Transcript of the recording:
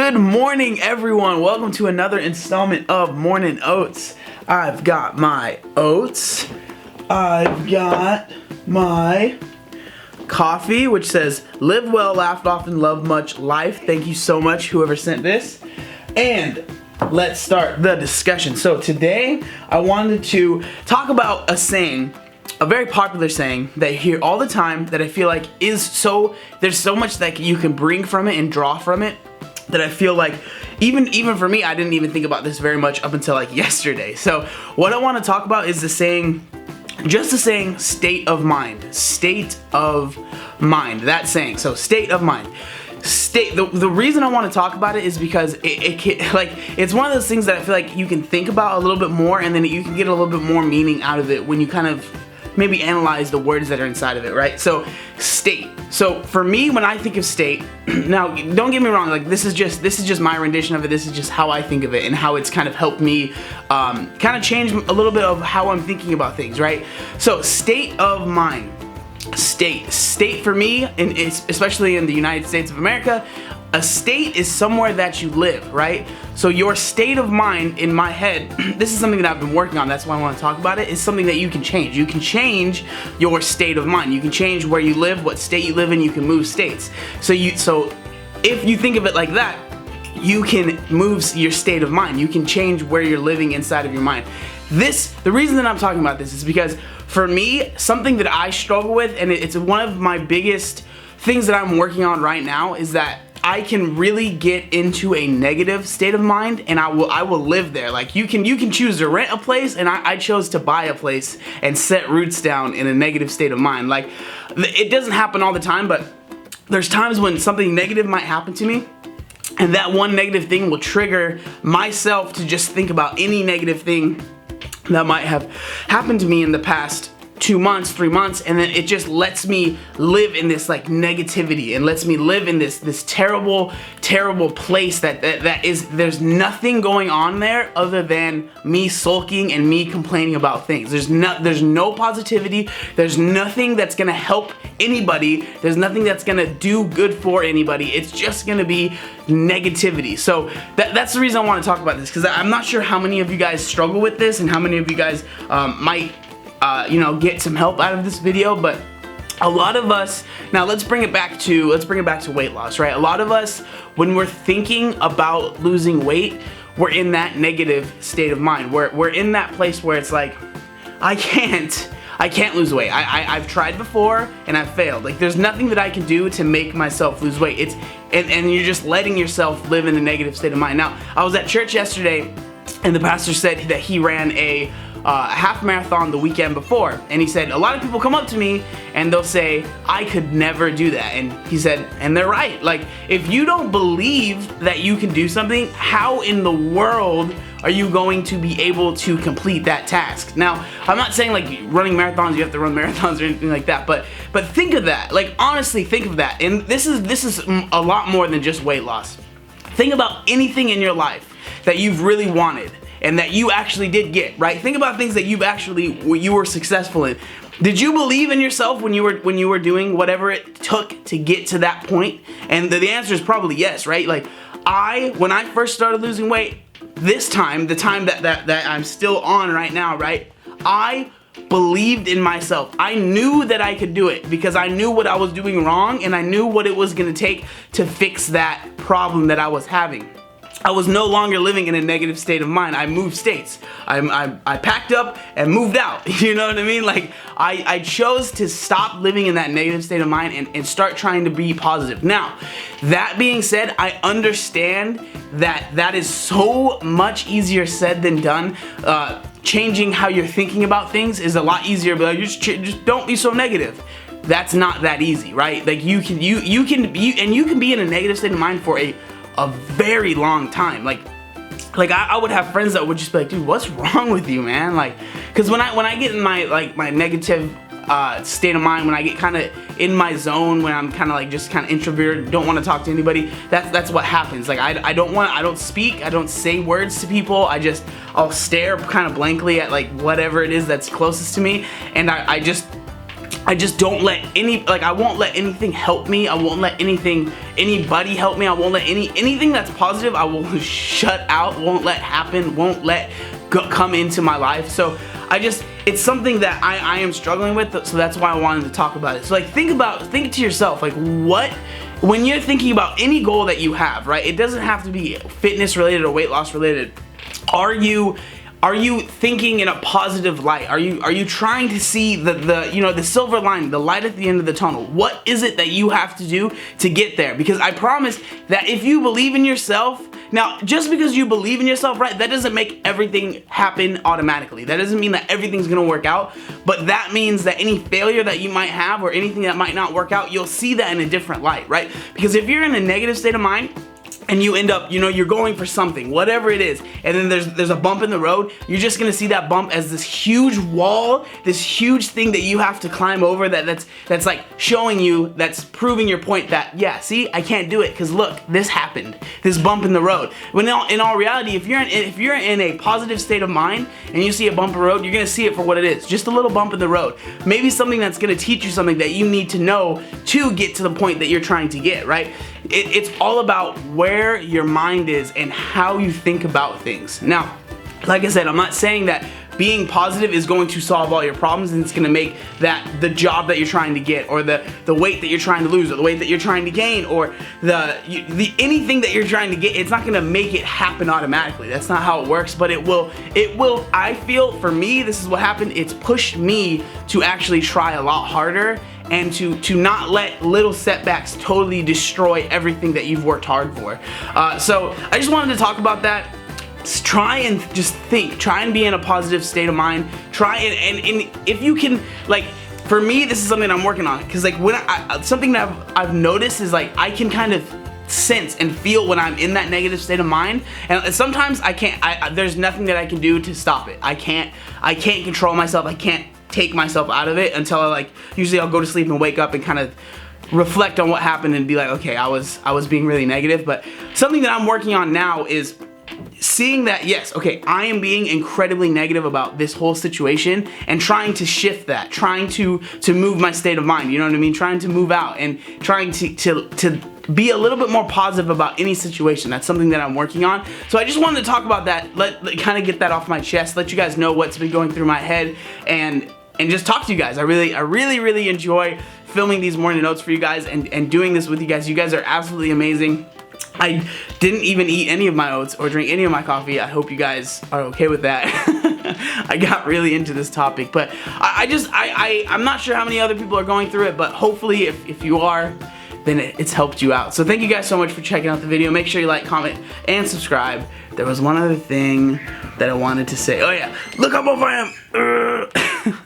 Good morning, everyone. Welcome to another installment of Mornin Oats. I've got my oats. I've got my coffee, which says, live well, laugh often, love much, life. Thank you so much, whoever sent this. And let's start the discussion. So today, I wanted to talk about a saying, a very popular saying that I hear all the time that I feel like there's so much that you can bring from it and draw from it, that I feel like even for me, I didn't even think about this very much up until like yesterday. So what I want to talk about is the saying, just the saying, state of mind. State of mind. That saying. So state of mind. The reason I want to talk about it is because it's one of those things that I feel like you can think about a little bit more, and then you can get a little bit more meaning out of it when you kind of maybe analyze the words that are inside of it, right? So state. So for me, when I think of state, now don't get me wrong, like this is just my rendition of it. This is just how I think of it and how it's kind of helped me kind of change a little bit of how I'm thinking about things, right? So state of mind. State for me, and especially in the United States of America, a state is somewhere that you live, right? So your state of mind, in my head, this is something that I've been working on, that's why I want to talk about it, is something that you can change. You can change your state of mind. You can change where you live, what state you live in, you can move states. So if you think of it like that, you can move your state of mind. You can change where you're living inside of your mind. The reason that I'm talking about this is because for me, something that I struggle with, and it's one of my biggest things that I'm working on right now, is that I can really get into a negative state of mind, and I will live there. Like you can choose to rent a place, and I chose to buy a place and set roots down in a negative state of mind. Like it doesn't happen all the time, but there's times when something negative might happen to me, and that one negative thing will trigger myself to just think about any negative thing that might have happened to me in the past 2 months, 3 months, and then it just lets me live in this like negativity and lets me live in this terrible place that there's nothing going on there other than me sulking and me complaining about things. There's no positivity. There's nothing that's gonna help anybody. There's nothing that's gonna do good for anybody. It's just gonna be negativity. So that's the reason I want to talk about this, because I'm not sure how many of you guys struggle with this and how many of you guys might get some help out of this video. But a lot of us, now let's bring it back to weight loss, right? A lot of us, when we're thinking about losing weight, we're in that negative state of mind. We're in that place where it's like, I can't lose weight. I've tried before and I've failed. Like there's nothing that I can do to make myself lose weight. And you're just letting yourself live in a negative state of mind. Now, I was at church yesterday, and the pastor said that he ran a half marathon the weekend before, and he said a lot of people come up to me and they'll say, I could never do that. And he said, and they're right. Like if you don't believe that you can do something, how in the world are you going to be able to complete that task? Now, I'm not saying like running marathons, you have to run marathons or anything like that, but think of that. Like honestly, think of that. And this is a lot more than just weight loss. Think about anything in your life that you've really wanted and that you actually did get, right? Think about things that you were successful in. Did you believe in yourself when you were doing whatever it took to get to that point? And the answer is probably yes, right? Like when I first started losing weight, the time that I'm still on right now, right? I believed in myself. I knew that I could do it because I knew what I was doing wrong, and I knew what it was gonna take to fix that problem that I was having. I was no longer living in a negative state of mind. I moved states. I packed up and moved out. You know what I mean? Like I chose to stop living in that negative state of mind and start trying to be positive. Now, that being said, I understand that is so much easier said than done. Changing how you're thinking about things is a lot easier, but just don't be so negative. That's not that easy, right? Like you can be in a negative state of mind for a very long time. Like I would have friends that would just be like, dude, what's wrong with you, man? Like, because when I get in my negative state of mind, when I get kind of in my zone, when I'm kind of just introverted, don't want to talk to anybody, that's what happens. Like I don't speak, I don't say words to people. I'll stare kind of blankly at like whatever it is that's closest to me, and I just don't let I won't let anything help me. I won't let anybody help me. I won't let anything that's positive, I will shut out, won't let happen, won't let come into my life. So it's something that I am struggling with, so that's why I wanted to talk about it. So like think to yourself, like when you're thinking about any goal that you have, right? It doesn't have to be fitness related or weight loss related. Are you thinking in a positive light? Are you trying to see the silver lining, the light at the end of the tunnel? What is it that you have to do to get there? Because I promise that if you believe in yourself, now just because you believe in yourself, right, that doesn't make everything happen automatically. That doesn't mean that everything's gonna work out, but that means that any failure that you might have or anything that might not work out, you'll see that in a different light, right? Because if you're in a negative state of mind, and you end up, you're going for something, whatever it is, and then there's a bump in the road, you're just gonna see that bump as this huge wall, this huge thing that you have to climb over, that's like showing you, that's proving your point that, yeah, see, I can't do it, because look, this happened, this bump in the road. When in all reality, if you're in a positive state of mind, and you see a bump in the road, you're gonna see it for what it is, just a little bump in the road. Maybe something that's gonna teach you something that you need to know to get to the point that you're trying to get, right? It's all about where your mind is and how you think about things. Now, like I said, I'm not saying that being positive is going to solve all your problems and it's going to make that the job that you're trying to get, or the weight that you're trying to lose, or the weight that you're trying to gain, or the anything that you're trying to get, it's not going to make it happen automatically. That's not how it works, but it will, I feel, for me, this is what happened, it's pushed me to actually try a lot harder and to not let little setbacks totally destroy everything that you've worked hard for. So I just wanted to talk about that. Try and just think, try and be in a positive state of mind, try and if you can, like, for me, this is something I'm working on, because like when something that I've noticed is like I can kind of sense and feel when I'm in that negative state of mind, and sometimes I can't, there's nothing that I can do to stop it. I can't control myself, I can't take myself out of it until usually I'll go to sleep and wake up and kind of reflect on what happened and be like, okay, I was being really negative. But something that I'm working on now is seeing that, yes, okay, I am being incredibly negative about this whole situation, and trying to shift that, trying to move my state of mind, you know what I mean? Trying to move out and trying to be a little bit more positive about any situation. That's something that I'm working on. So I just wanted to talk about that, kind of get that off my chest, let you guys know what's been going through my head, and just talk to you guys. I really enjoy filming these morning oats for you guys and doing this with you guys. You guys are absolutely amazing. I didn't even eat any of my oats or drink any of my coffee. I hope you guys are okay with that. I got really into this topic, but I'm not sure how many other people are going through it, but hopefully if you are, then it's helped you out. So thank you guys so much for checking out the video. Make sure you like, comment, and subscribe. There was one other thing that I wanted to say. Oh yeah, look how buff I am.